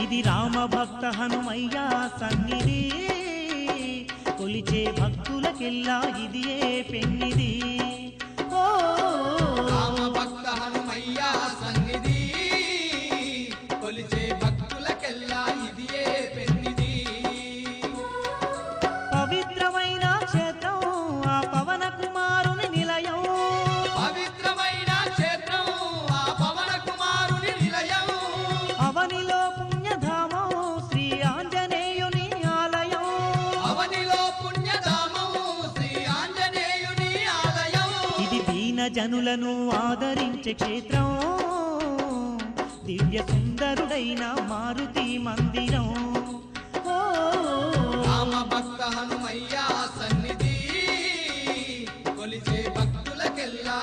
ఇది రామ భక్త హనుమయ్య సన్నిధి కొలిచే భక్తులకెల్లా ఇది ఏ పెన్నిది ఓ రామ భక్త హనుమయ్య సన్నిధి కొలిచే భక్తులకెల్లా ఇది ఏ పెన్నిది పవిత్రమైన క్షేత్రం ఆ పవన కుమారుని నిలయం పవిత్రమైన క్షేత్రం ఆ పవన కుమారుని నిలయం అవనిలో పుణ్యధామం శ్రీ ఆంజనేయుని ఆలయం అవనిలో పుణ్యధామం శ్రీ ఆంజనేయుని ఆలయం ఇది దీన జనులను ఆదరించే క్షేత్రం దివ్య సుందరుడైన మారుతి మందిరం ఓ రామ భక్త హనుమయ్య సన్నిధి కొలిచే భక్తులకెల్లా